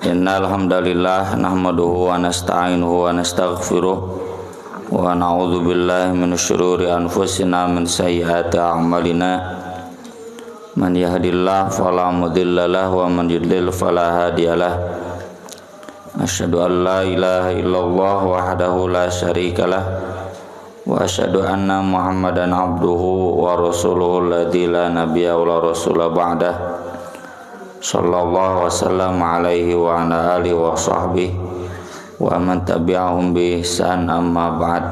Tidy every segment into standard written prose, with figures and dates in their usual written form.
Innal hamdalillah nahmaduhu wa nasta'inuhu wa nastaghfiruh wa na'udzu billahi minasyururi anfusina min sayyiati a'malina. Man yahdihillahu fala mudhillalah wa man yudlil fala hadiyalah. Asyhadu an la ilaha illallah wahdahu la syarikalah wa asyhadu anna Muhammadan abduhu wa rasuluhu alladzi la nabiyya wa la rasula ba'dah. Sallallahu wasallam alaihi wa ala alihi wa sahbihi wa man tabi'ahum bi ihsan amma ba'd.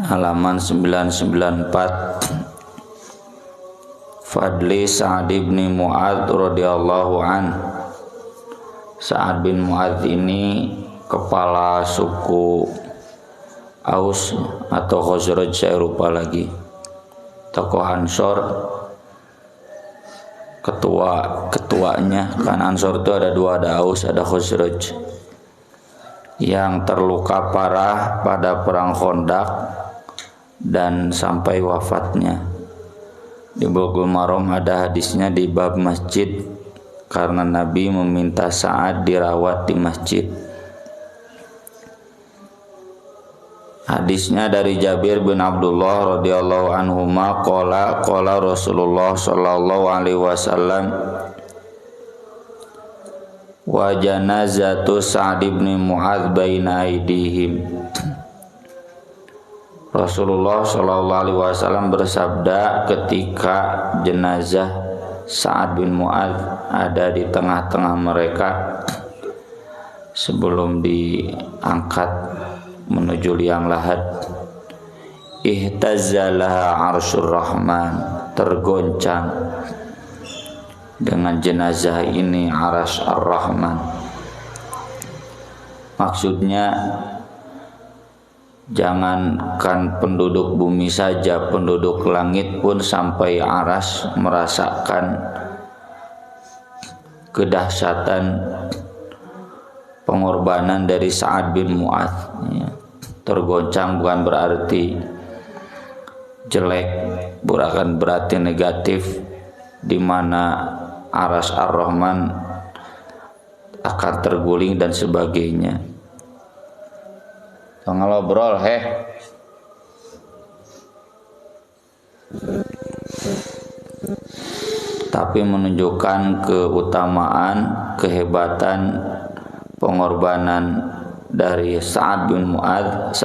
Halaman 994. Fadli Sa'ad bin Mu'adz radhiyallahu an. Sa'ad bin Mu'adz ini kepala suku Aus atau Khazraj, saya lupa lagi. Tokoh Ansor, ketuanya, kan Ansor itu ada dua, ada Aus, ada Khazraj, yang terluka parah pada perang Khandaq dan sampai wafatnya. Di Bulughul Maram ada hadisnya di bab masjid, karena Nabi meminta Sa'ad dirawat di masjid. Hadisnya dari Jabir bin Abdullah radhiyallahu anhuma qala Rasulullah sallallahu alaihi wasallam wa janazatu Sa'd bin Mu'adz baina aydihim. Rasulullah sallallahu alaihi wasallam bersabda ketika jenazah Sa'ad bin Mu'adz ada di tengah-tengah mereka sebelum diangkat menuju liang lahat, ihtazzalaha arsyur rahman, tergoncang dengan jenazah ini arsy ar-rahman. Maksudnya jangankan penduduk bumi saja, penduduk langit pun sampai arsy merasakan kedahsyatan pengorbanan dari Sa'ad bin Mu'adz. Tergoncang bukan berarti jelek, bukan berarti negatif, di mana arsy ar-rahman akan terguling dan sebagainya. Ngobrol tapi menunjukkan keutamaan, kehebatan pengorbanan dari Sa'ad bin Mu'adz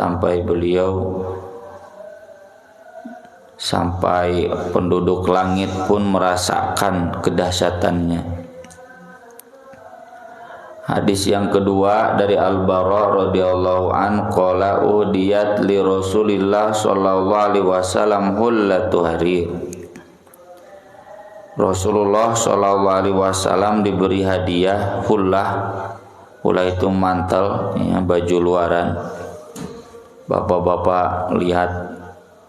sampai penduduk langit pun merasakan kedahsyatannya. Hadis yang kedua dari Al-Bara radhiyallahu an qala udiyat li Rasulillah sallallahu alaihi wasallam hullatu harir. Rasulullah sallallahu alaihi wasallam diberi hadiah hullah itu mantel, ya, baju luaran. Bapak-bapak lihat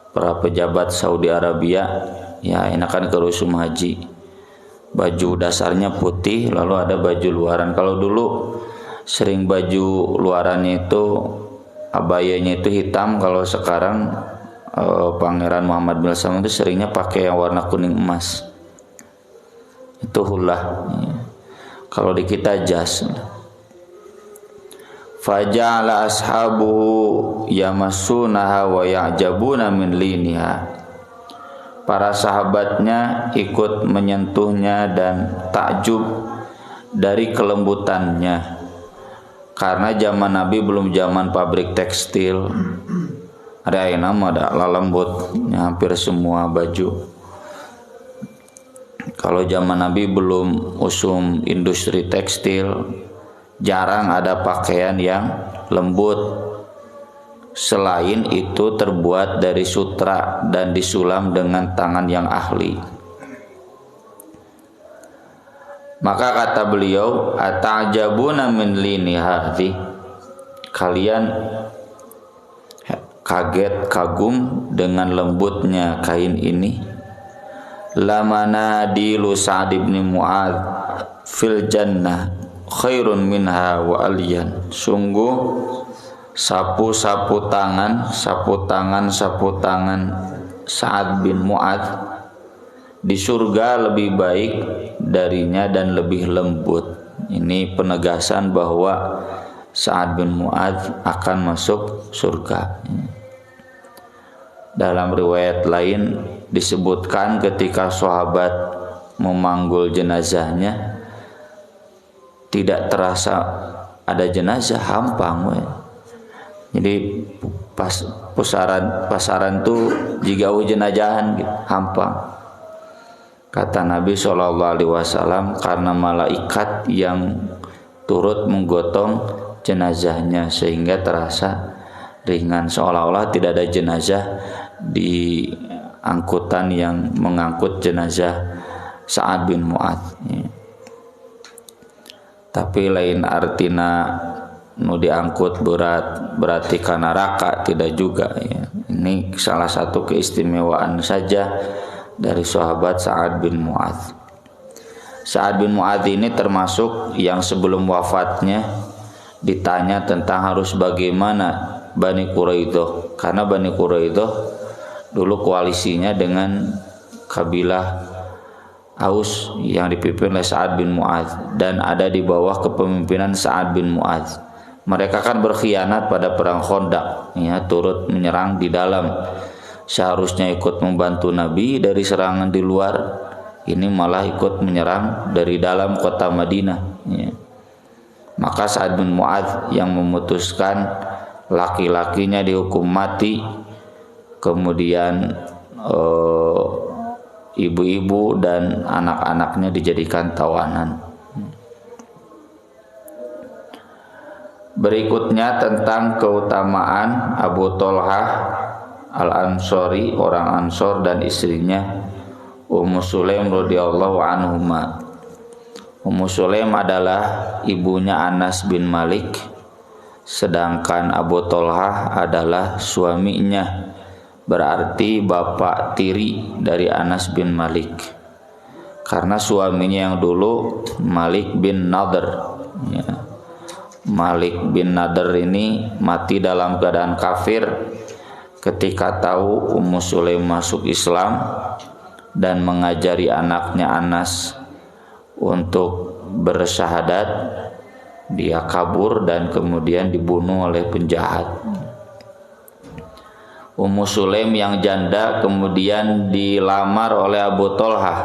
para pejabat Saudi Arabia, ya enakan ke rusum haji, baju dasarnya putih lalu ada baju luaran. Kalau dulu sering baju luarannya itu abayanya itu hitam, kalau sekarang Pangeran Muhammad bin Salman itu seringnya pakai yang warna kuning emas. Itu hullah, ya. Kalau di kita jas. Faja'ala ashabuhu yamassunaha wa ya'jabuna min liniha. Para sahabatnya ikut menyentuhnya dan takjub dari kelembutannya. Karena zaman Nabi belum zaman pabrik tekstil. Ada yang nama ada lembut, hampir semua baju. Kalau zaman Nabi belum usum industri tekstil, jarang ada pakaian yang lembut. Selain itu terbuat dari sutra dan disulam dengan tangan yang ahli. Maka kata beliau, ata'jabuna min lini hadhi, kalian kaget kagum dengan lembutnya kain ini. Lamana dilu Sa'd bin Mu'adz fil jannah khairun minha wa aliyan. Sungguh sapu tangan Sa'ad bin Mu'adz di surga lebih baik darinya dan lebih lembut. Ini penegasan bahwa Sa'ad bin Mu'adz akan masuk surga. Dalam riwayat lain disebutkan ketika sahabat memanggul jenazahnya, tidak terasa ada jenazah, hampang we. Jadi pas pasaran tuh jika jenazahan gitu, hampang. Kata Nabi SAW, karena malaikat yang turut menggotong jenazahnya sehingga terasa ringan, seolah-olah tidak ada jenazah di angkutan yang mengangkut jenazah Sa'ad bin Mu'adz. Tapi lain artina nu diangkut berat berarti kana neraka, tidak juga ya. Ini salah satu keistimewaan saja dari sahabat Sa'ad bin Mu'adz. Sa'ad bin Mu'adz ini termasuk yang sebelum wafatnya ditanya tentang harus bagaimana Bani Quraidah, karena Bani Quraidah dulu koalisinya dengan kabilah Aus yang dipimpin oleh Sa'ad bin Mu'adz dan ada di bawah kepemimpinan Sa'ad bin Mu'adz. Mereka kan berkhianat pada perang Khandaq, ya, turut menyerang di dalam. Seharusnya ikut membantu Nabi dari serangan di luar, ini malah ikut menyerang dari dalam kota Madinah, ya. Maka Sa'ad bin Mu'adz yang memutuskan laki-lakinya dihukum mati, kemudian ibu-ibu dan anak-anaknya dijadikan tawanan. Berikutnya tentang keutamaan Abu Thalhah Al-Ansori, orang Ansor, dan istrinya Ummu Sulaim radhiyallahu anhuma. Ummu Sulaim adalah ibunya Anas bin Malik, sedangkan Abu Thalhah adalah suaminya, berarti bapak tiri dari Anas bin Malik. Karena suaminya yang dulu Malik bin Nadr, ya. Malik bin Nadr ini mati dalam keadaan kafir ketika tahu Ummu Sulaim masuk Islam dan mengajari anaknya Anas untuk bersyahadat. Dia kabur dan kemudian dibunuh oleh penjahat. Ummu Sulaim yang janda kemudian dilamar oleh Abu Thalhah,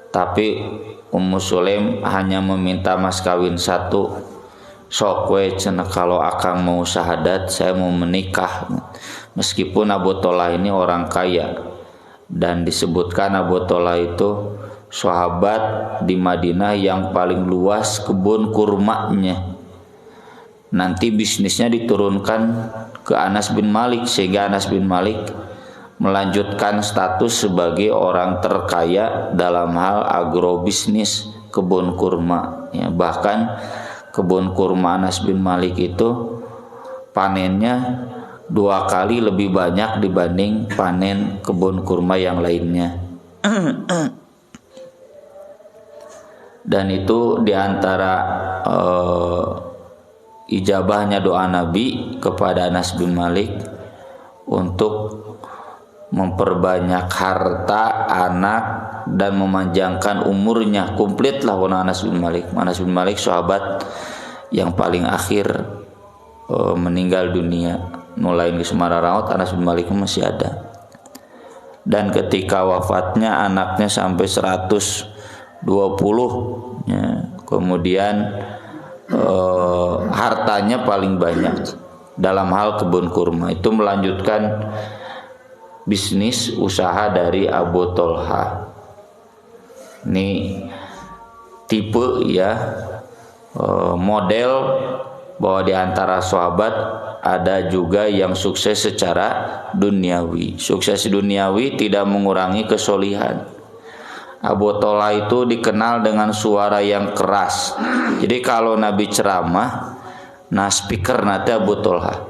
tapi Ummu Sulaim hanya meminta mas kawin satu. Sok we cenah, kalau akang mau syahadat saya mau menikah. Meskipun Abu Thalhah ini orang kaya, dan disebutkan Abu Thalhah itu sahabat di Madinah yang paling luas kebun kurmanya. Nanti bisnisnya diturunkan ke Anas bin Malik, sehingga Anas bin Malik melanjutkan status sebagai orang terkaya dalam hal agrobisnis kebun kurma, ya. Bahkan kebun kurma Anas bin Malik itu panennya 2 kali lebih banyak dibanding panen kebun kurma yang lainnya. Dan itu diantara ijabahnya doa Nabi kepada Anas bin Malik untuk memperbanyak harta, anak, dan memanjangkan umurnya. Komplitlah Anas bin Malik. Anas bin Malik sahabat yang paling akhir meninggal dunia. Mulai di Semararaut, Anas bin Malik masih ada. Dan ketika wafatnya anaknya sampai 120, ya. Kemudian hartanya paling banyak dalam hal kebun kurma. Itu melanjutkan bisnis usaha dari Abu Thalhah. Ini tipe, ya, model bahwa di antara sahabat ada juga yang sukses secara duniawi. Sukses duniawi tidak mengurangi kesolihan. Abu Thalhah itu dikenal dengan suara yang keras. Jadi kalau Nabi ceramah, nah speaker nanti Abu Thalhah.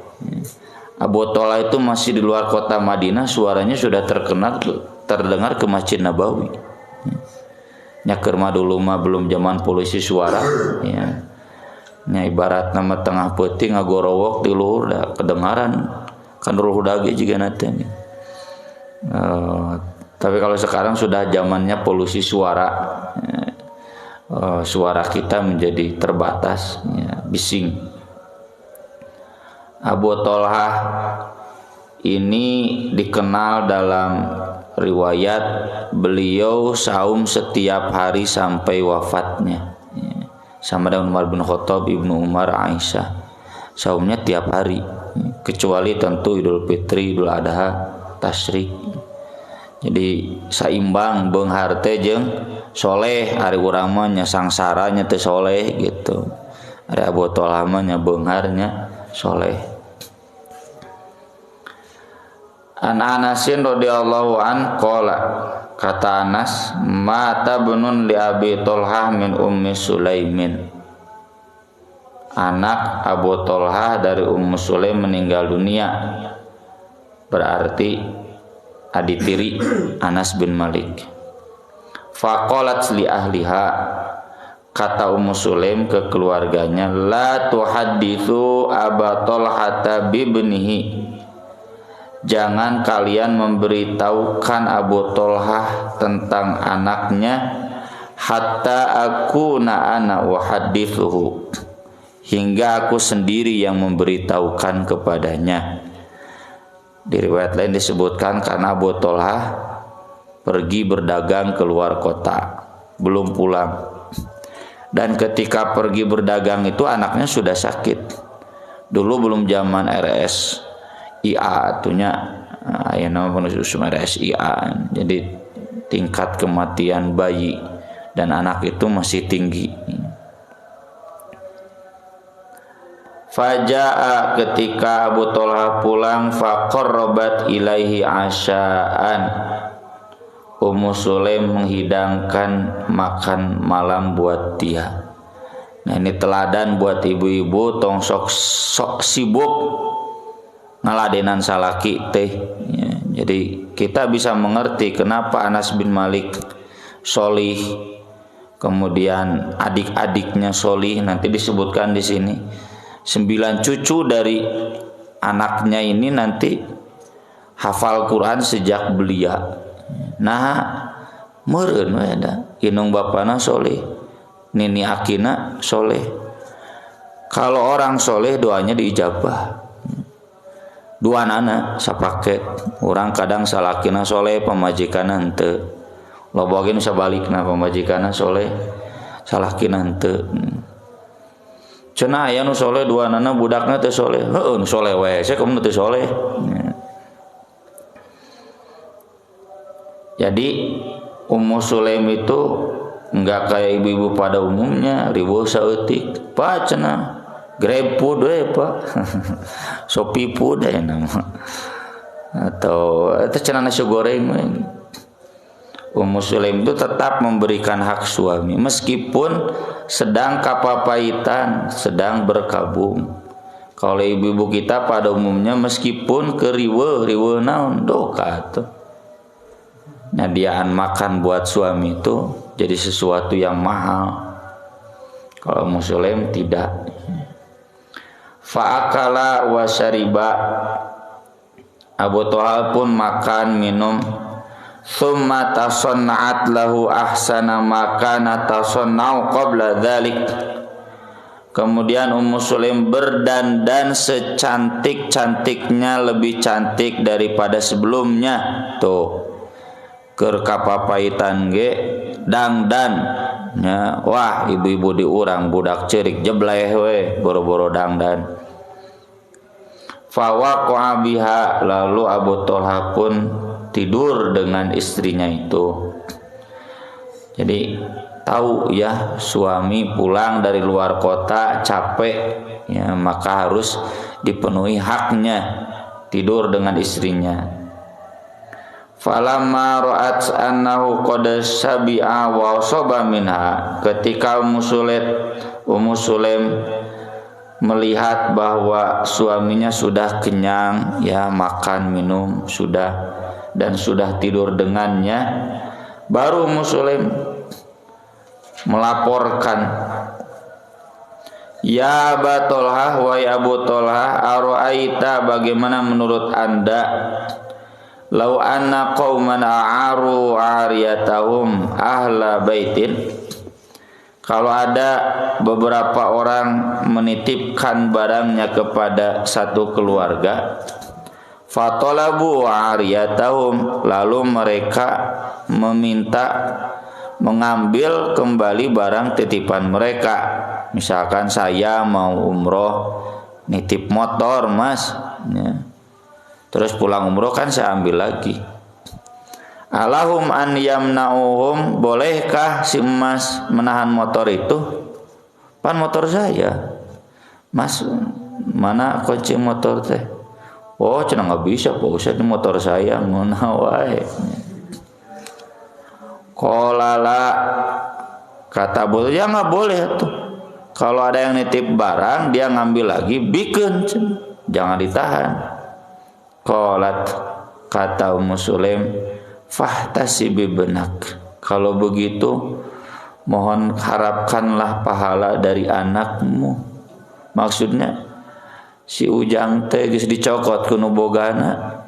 Abu Thalhah itu masih di luar kota Madinah, suaranya sudah terdengar ke Masjid Nabawi. Nyaker mah dulu mah belum zaman polisi suara, ya. Nya ibarat nama tengah peuting ngagorowok di luhur da kedengaran kan ruh dage juga nanti. Tapi kalau sekarang sudah zamannya polusi suara, suara kita menjadi terbatas, ya, bising. Abu Thalhah ini dikenal dalam riwayat beliau saum setiap hari sampai wafatnya, ya. Sama dengan Umar bin Khattab, Ibnu Umar, Aisyah, saumnya tiap hari, kecuali tentu Idul Fitri, Idul Adha, Tasyrik. Jadi saimbang beunghar teh jeung soleh, ari urang mah nya sangsara nya teu soleh gitu. Ari Abu Thalhah mah nya beunghar nya soleh. An Anasin radhiyallahu an qala, kata Anas, mata bunun li Abi Thalhah min Ummi Sulaimin. Anak Abu Thalhah dari Ummu Sulaim meninggal dunia, berarti adik tiri Anas bin Malik. Faqalat li ahliha, kata Ummu Sulaim ke keluarganya, la tuhadditsu Aba Thalhah bibnihi, jangan kalian memberitahukan Abu Thalhah tentang anaknya, hatta akuna ana uhadditsuhu, hingga aku sendiri yang memberitahukan kepadanya. Di riwayat lain disebutkan karena Abu Thalhah pergi berdagang keluar kota, belum pulang. Dan ketika pergi berdagang itu anaknya sudah sakit. Dulu belum zaman RSIA atunya, aya nama penusum RSIA. Jadi tingkat kematian bayi dan anak itu masih tinggi. Faja'a, ketika Abu Thalhah pulang, faqarrabat ilaihi asya'an, Ummu Sulaim menghidangkan makan malam buat dia. Nah, ini teladan buat ibu-ibu, tong sok sibuk ngaladenan salaki teh, ya. Jadi kita bisa mengerti kenapa Anas bin Malik solih, kemudian adik-adiknya solih. Nanti disebutkan di sini 9 cucu dari anaknya ini nanti hafal Quran sejak belia. Nah, meureun we da, inung bapana soleh, nini akina soleh. Kalau orang soleh doanya diijabah. Dua anak sapake, orang kadang salakina soleh, pamajikanna henteu. Lobogeun sabalikna, pamajikanna soleh, salakina henteu. Cenah aya nu soleh dua anak budakna teu soleh. Heueuh nu soleh we, saya kamu teu soleh. Jadi Ummu Sulaim itu enggak kayak ibu-ibu pada umumnya riweuh saeutik. Pa cenah Grab food we pa. Shopee food aya nama. Atau eta cenah nasi goreng we. Ummu Sulaim itu tetap memberikan hak suami meskipun sedang kapapahitan, sedang berkabung. Kalau ibu-ibu kita pada umumnya meskipun riweuh naon doka tuh. Nyadiaan makan buat suami itu jadi sesuatu yang mahal. Kalau Ummu Sulaim tidak. Fa'akala wa syariba, Abu Thalhah pun makan minum. Thumma tasanna'at lahu ahsana ma kana tasanna'u qabla dzalik. Kemudian Ummu Sulaim berdandan secantik-cantiknya, lebih cantik daripada sebelumnya. Tuh, keur kapapaitan ge dangdan nya. Wah, ibu-ibu di urang budak ceurik jebleh we boro-boro dangdan. Fa waqa'a biha, lalu Abu Thalhah pun tidur dengan istrinya itu. Jadi tahu ya, suami pulang dari luar kota capek ya, maka harus dipenuhi haknya tidur dengan istrinya. Falamma ra'at annahu qad sabi'a wa saba minha, ketika Ummu Sulaim melihat bahwa suaminya sudah kenyang ya, makan minum sudah dan sudah tidur dengannya, baru Ummu Sulaim melaporkan, ya Aba Thalhah, wahai Abu Thalhah, ara'aita, bagaimana menurut Anda, Lau anna qauman a'aru 'ariyatahum ahla baitin, kalau ada beberapa orang menitipkan barangnya kepada satu keluarga, fatolabu 'ariyatahum, lalu mereka meminta mengambil kembali barang titipan mereka. Misalkan saya mau umroh, nitip motor mas, ya. Terus pulang umroh kan saya ambil lagi. Alahum an yamna'uhum, bolehkah si mas menahan motor itu? Pan motor saya. Mas, mana kunci motor teh? Oh, cenah nggak bisa Pak Ustaz, ini motor saya. Ngono wae. Kolala, kata bos, ya nggak boleh tuh. Kalau ada yang nitip barang dia ngambil lagi, bikin, jangan ditahan. Qalat, kata Ummu Sulaim, fahtasibi benak, kalau begitu mohon harapkanlah pahala dari anakmu. Maksudnya si Ujang teh geus dicokot ku nu bogana.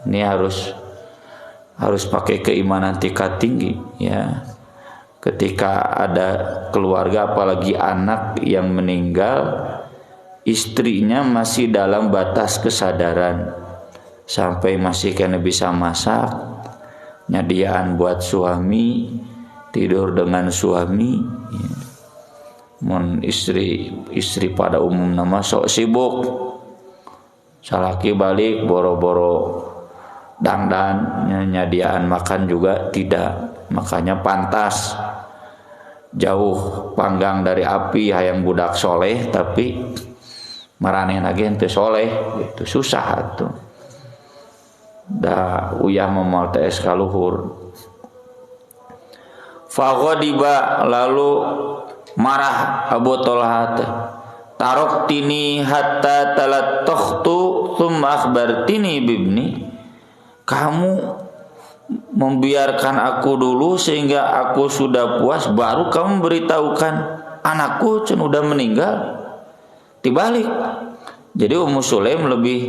Ini harus pakai keimanan tingkat tinggi, ya. Ketika ada keluarga apalagi anak yang meninggal, istrinya masih dalam batas kesadaran, sampai masih kena bisa masak, nyadiaan buat suami, tidur dengan suami, ya. Mun istri pada umum nama sok sibuk, salaki balik boro-boro dangdan, nyadiaan makan juga tidak. Makanya pantas jauh panggang dari api hayang budak soleh, tapi maraneh lagi ente soleh, itu susah tuh. Da uyah memal TS kaluhur. Faghadiba, lalu marah Abu Thalhah, taroktini hatta talattukhtu tsumma akhbartini bibni, kamu membiarkan aku dulu sehingga aku sudah puas, baru kamu beritahukan anakku can udah meninggal. Dibalik, jadi Ummu Sulaim lebih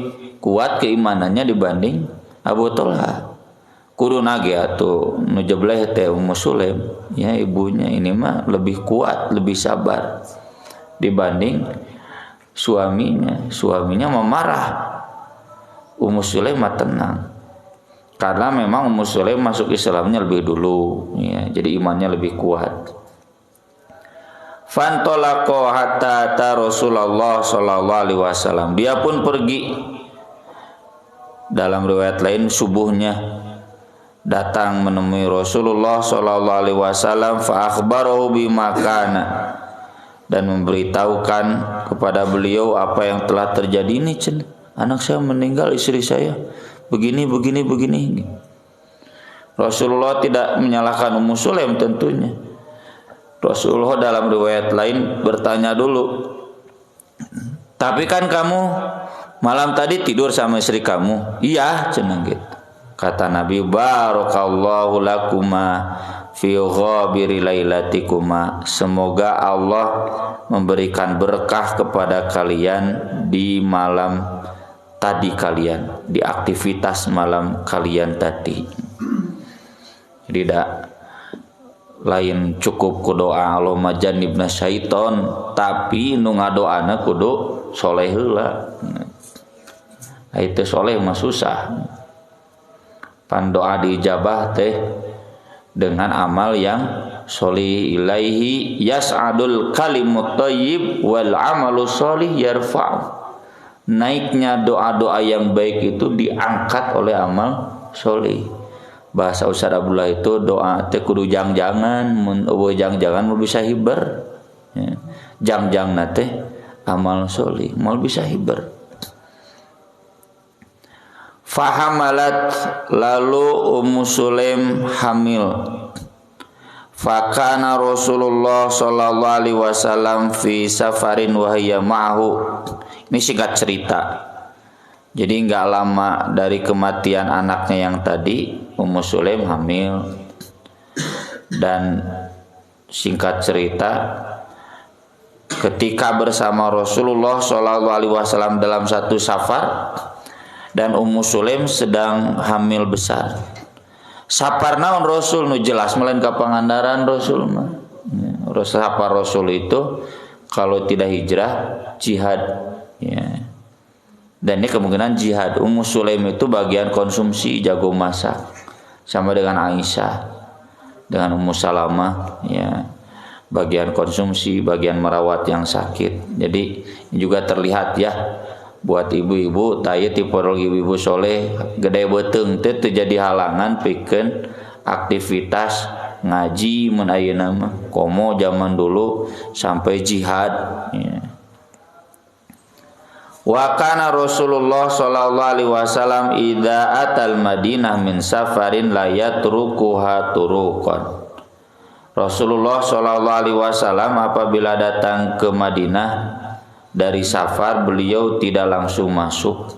kuat keimanannya dibanding Abu Thalhah. Kudu nage atuh nu jebleh teh Ummu Sulaim, ya ibunya ini mah lebih kuat, lebih sabar dibanding suaminya. Suaminya memarah, Ummu Sulaim mah tenang. Karena memang Ummu Sulaim masuk Islamnya lebih dulu, ya, jadi imannya lebih kuat. Fantolako hatta ta Rasulullah sallallahu alaihi wasallam. Dia pun pergi. Dalam riwayat lain subuhnya datang menemui Rasulullah sallallahu alaihi wasallam, fa akhbarahu bima kana, dan memberitahukan kepada beliau apa yang telah terjadi. Ini anak saya meninggal, istri saya begini. Rasulullah tidak menyalahkan Ummu Sulaim tentunya. Rasulullah dalam riwayat lain bertanya dulu, tapi kan kamu malam tadi tidur sama istri kamu? Iya, cenah gitu. Kata Nabi, barakallahu lakuma fi ghabiri lailatikuma, semoga Allah memberikan berkah kepada kalian di malam tadi kalian, di aktivitas malam kalian tadi. Jadi tidak lain cukup ku doa Allahumma jannibna syaiton, tapi nu ngadoana kudu soleh heula. Itu soleh mah susah. Pan doa diijabah teh dengan amal yang solih, ilaihi yas'adul kalimut thayyib wal amalu sholih yarfa'u. Naiknya doa-doa yang baik itu diangkat oleh amal soleh. Bahasa Ustaz Abdullah itu doa teh kudu jang-jangan, mun eueuh jang-jangan mau bisa hiber. Ya. Jang-jang teh amal soleh mau bisa hiber. Fahamalat, lalu Ummu Sulaim hamil. Fakana Rasulullah sallallahu alaihi wasallam fi safarin wa hiya ma'hu. Ini singkat cerita. Jadi enggak lama dari kematian anaknya yang tadi, Ummu Sulaim hamil. Dan singkat cerita, ketika bersama Rasulullah sallallahu alaihi wasallam dalam satu safar, dan Ummu Sulaim sedang hamil besar. Sapar naon Rasul nu jelas melain ka pangandaran Rasul mah. Sapar Rasul itu kalau tidak hijrah jihad ya. Dan ini kemungkinan jihad. Ummu Sulaim itu bagian konsumsi, jago masak. Sama dengan Aisyah, dengan Ummu Salamah ya. Bagian konsumsi, bagian merawat yang sakit. Jadi juga terlihat ya buat ibu-ibu taya tipe ibu-ibu soleh gede beteung teh teu jadi halangan pikeun aktivitas ngaji mun ayeuna mah komo zaman dulu sampai jihad ya. Wa kana Rasulullah sallallahu alaihi wasallam idza atal Madinah min safarin la yatrukuha turuqan. Rasulullah sallallahu alaihi wasallam apabila datang ke Madinah dari safar beliau tidak langsung masuk.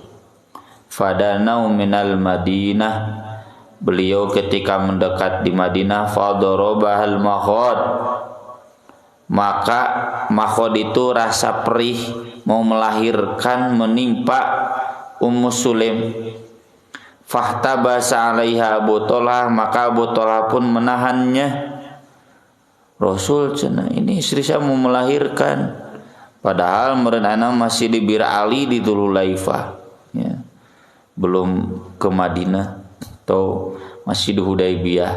Fadanau minal Madinah, beliau ketika mendekat di Madinah fadarabahal makhad, maka makhad itu rasa perih mau melahirkan menimpa Ummu Sulaim. Fahtabasa alaiha Abu Thalhah, maka Abu Thalhah pun menahannya. Rasul cenah ini istri saya mau melahirkan. Padahal meureun ana masih di Bir Ali di Dzulhulaifah ya. Belum ke Madinah atau masih di Hudaybiyah,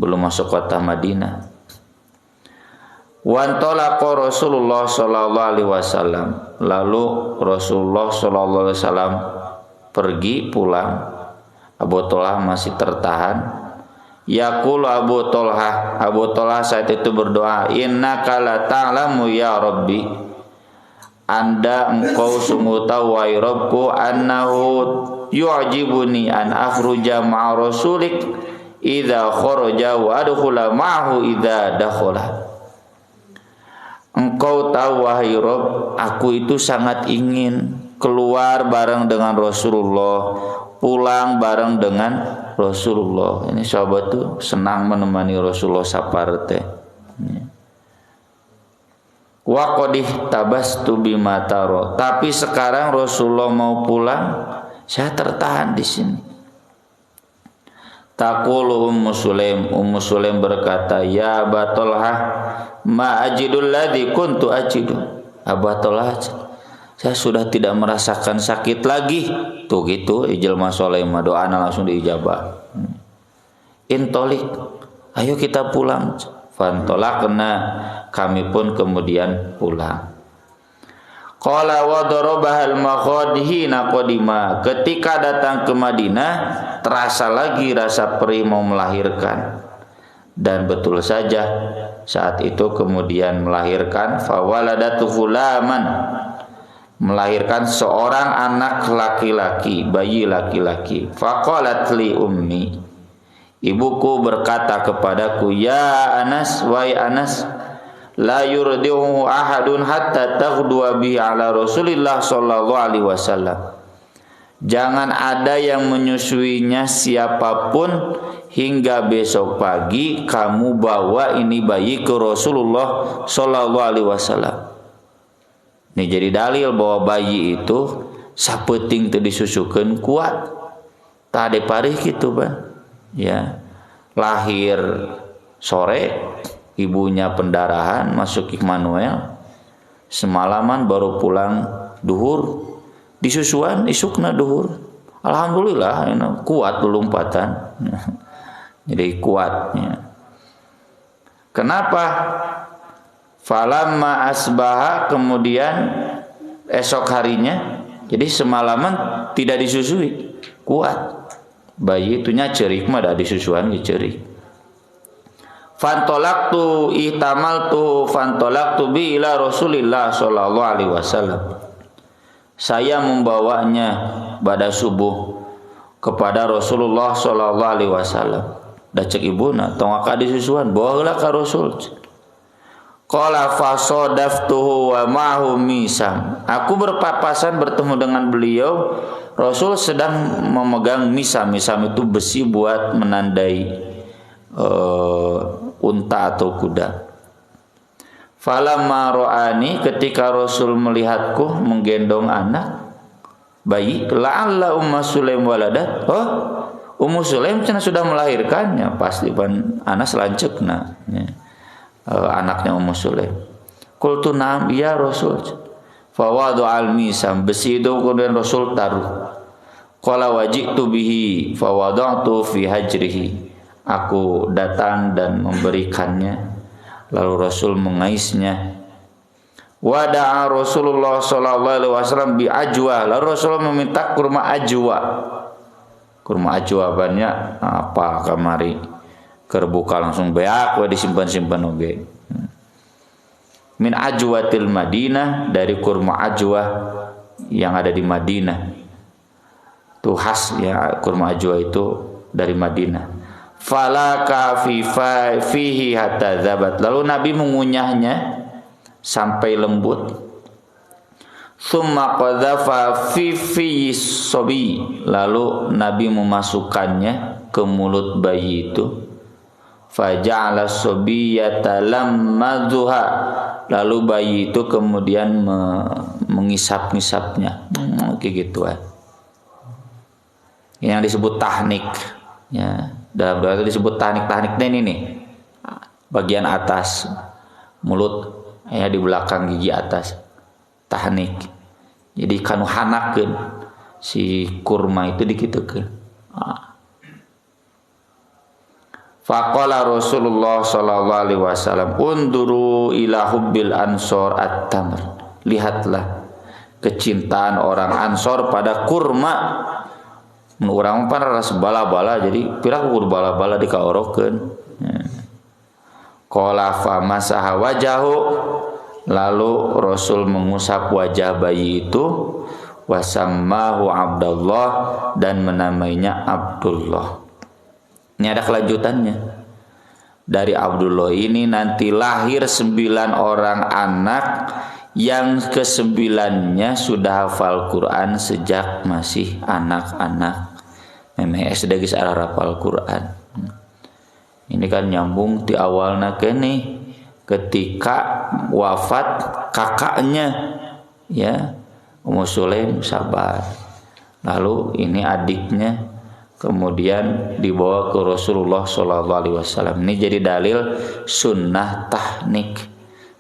belum masuk kota Madinah. Wa talaqa Rasulullah sallallahu alaihi wasallam, lalu Rasulullah sallallahu alaihi wasallam pergi pulang. Abu Thalhah masih tertahan. Yaqul Abu Thalhah saat itu berdoa, innaka la ta'lamu ya Rabbi, Anda engkau sungguh tahu wahai Rabbku, annahu yu'jibuni an akhruja ma'a rasulik idza kharaja wa adkhula ma'ahu idza dakhala. Engkau tahu wahai Rabb, aku itu sangat ingin keluar bareng dengan Rasulullah, pulang bareng dengan Rasulullah. Ini sahabat tuh senang menemani Rasulullah safar teh. Wa qadih tabastu bima taro. Tapi sekarang Rasulullah mau pulang, saya tertahan di sini. Taqulu Ummu Sulaim berkata, ya Abu Thalhah, ma ajidul ladzi kuntu ajidu. Abu Thalhah, saya sudah tidak merasakan sakit lagi. Tuh gitu, ijlma soleh mah doana langsung diijabah. Intolik, ayo kita pulang. Fantolakna, kami pun kemudian pulang. Qala wa darabahal makhadhina qadima. Ketika datang ke Madinah, terasa lagi rasa perih mau melahirkan. Dan betul saja saat itu kemudian melahirkan fawaladatu ghulaman, melahirkan seorang anak laki-laki, bayi laki-laki. Faqalat li ummi, ibuku berkata kepadaku, ya Anas, wahai Anas, la yurdihu ahadun hatta taghdwa bi ala Rasulillah sallallahu alaihi wasallam. Jangan ada yang menyusuinya siapapun hingga besok pagi kamu bawa ini bayi ke Rasulullah sallallahu alaihi wasallam. Ini jadi dalil bahwa bayi itu sapeting teu disusukeun kuat. Tade parih kitu ban. Ya, lahir sore, ibunya pendarahan, masuk Immanuel, semalaman baru pulang duhur, disusuan isukna duhur. Alhamdulillah, kuat lompatan. Jadi kuatnya. Kenapa? Falamma asbaha, kemudian esok harinya, jadi semalaman tidak disusui, kuat. Bayi itunya cerik mah da disusuan ge cerik. Fantolaktu ihtamaltu fantolaktu bi ila Rasulillah sallallahu alaihi wasallam. Saya membawanya pada subuh kepada Rasulullah sallallahu alaihi wasallam. Da cek ibuna tong ka disusuan bawa heula ka Rasul. Qala fasodaftuhu wa ma'hu misam. Aku berpapasan bertemu dengan beliau. Rasul sedang memegang misam. Misam itu besi buat menandai unta atau kuda. Falamma ra'ani, ketika Rasul melihatku menggendong anak, bayi, la'alla Ummu Sulaim waladat. Oh, Ummu Sulaim cenah sudah melahirkannya, pasti pan Anas lanceukna ya. Anaknya Ummu Sulaim. Qultu na'am ya Rasul. Fa wada'al misam, besi itu kemudian Rasul taruh. Qala waji'tu bihi fa wada'tu fi hajrihi. Aku datang dan memberikannya, lalu Rasul mengaisnya. Wada'a Rasulullah sallallahu alaihi wasallam bi ajwa. Lalu Rasul meminta kurma ajwa. Kurma ajwa banyak apa kamari kerbuka langsung beak we disimpan-simpan oge. Min ajwatil Madinah, dari kurma ajwa yang ada di Madinah. Itu khas ya, kurma ajwa itu dari Madinah. Fala kafifa fihi hatta zabat. Lalu Nabi mengunyahnya sampai lembut. Tsumma qadhafa fi sobi. Lalu Nabi memasukkannya ke mulut bayi itu. Faja'ala sobiyata lammadzuha. Lalu bayi itu kemudian mengisap-ngisapnya. Kayak gitu ya. Yang disebut tahnik ya. Dalam doa itu disebut tahnik ini nih. Bagian atas mulut ya, di belakang gigi atas. Tahnik. Jadi kanu hanakeun si kurma itu dikitukeun. Faqala Rasulullah sallallahu alaihi wasallam, "Unduru ila hubbil ansor at-tamr." Lihatlah kecintaan orang Ansor pada kurma. Mun urang mah ras bala-bala, jadi pirang ukur bala-bala dikaorokeun. Qala fa masaha wajahu. Lalu Rasul mengusap wajah bayi itu, wasammahu Abdullah, dan menamainya Abdullah. Ini ada kelanjutannya. Dari Abdullah ini nanti lahir 9 orang anak, yang ke-9-nya sudah hafal Quran sejak masih anak-anak. Memang SD geus hafal Quran. Ini kan nyambung di awalna kene ketika wafat kakaknya ya, Ummu Sulaim sabar. Lalu ini adiknya kemudian dibawa ke Rasulullah SAW. Ini jadi dalil sunnah tahnik.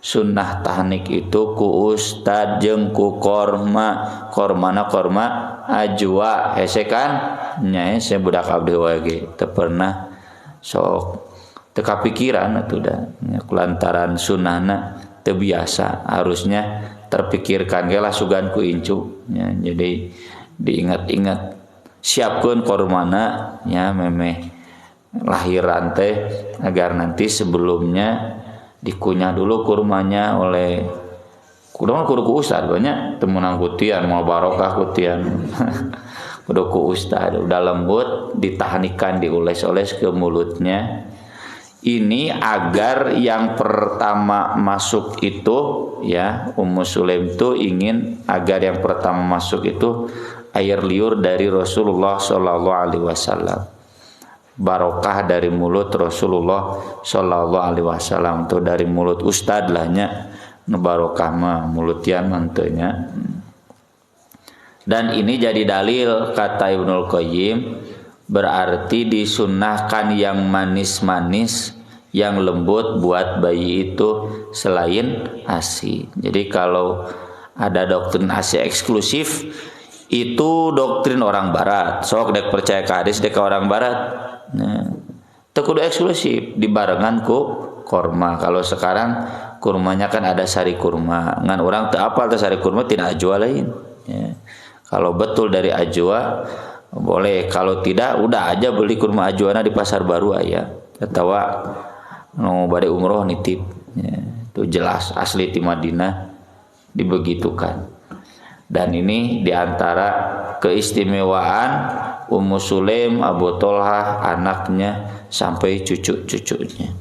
Sunnah tahnik itu ku ustad jeung ku korma. Kormana korma ajwa hese kan nya saya budak abdi wae teu pernah sok teu kapikiran atuh da kulantaran sunnahna teu biasa, harusnya terpikirkan ge lah sugan ku incu ya. Jadi diingat-ingat siapkeun kormana ya, memeh lahiran teh agar nanti sebelumnya dikunyah dulu kurmanya oleh kudu ku ustad banyak temunang kutian mau barokah kutian kudu ku ustad udah lembut ditahnikan diules-oles ke mulutnya. Ini agar yang pertama masuk itu ya, Ummu Sulaim itu ingin agar yang pertama masuk itu air liur dari Rasulullah sallallahu alaihi wasallam. Barokah dari mulut Rasulullah sallallahu alaihi wasallam, itu dari mulut ustad lahnya nu barokah mah mulutian mantunya. Dan ini jadi dalil kata Ibnul Qayyim, berarti disunnahkan yang manis-manis, yang lembut buat bayi itu selain ASI. Jadi kalau ada doktrin ASI eksklusif, itu doktrin orang barat. Sok dek percaya ke hadis dek orang barat. Nah, itu kudu eksklusif dibarengan ku kurma. Kalau sekarang kurmanya kan ada sari kurma. Ngan orang teu apal teh sari kurma tidak ajwa lain. Ya. Kalau betul dari ajwa boleh, kalau tidak udah aja beli kurma ajwana di pasar baru aya. Atawa nu bade umroh nitip. Ya, itu jelas asli di Madinah dibegitukan. Dan ini diantara keistimewaan Ummu Sulaim, Abu Tolhah, anaknya sampai cucu-cucunya.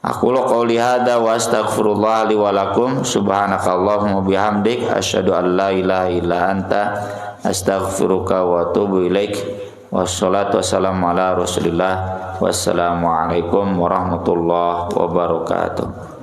Aku qouli hada wa astaghfirullah li wa lakum subhanakallahumma bihamdik asyhadu an la ilaha illa anta astaghfiruka wa atubu ilaik. Wassalatu wassalamu ala Rasulillah. Wassalamu alaikum warahmatullahi wabarakatuh.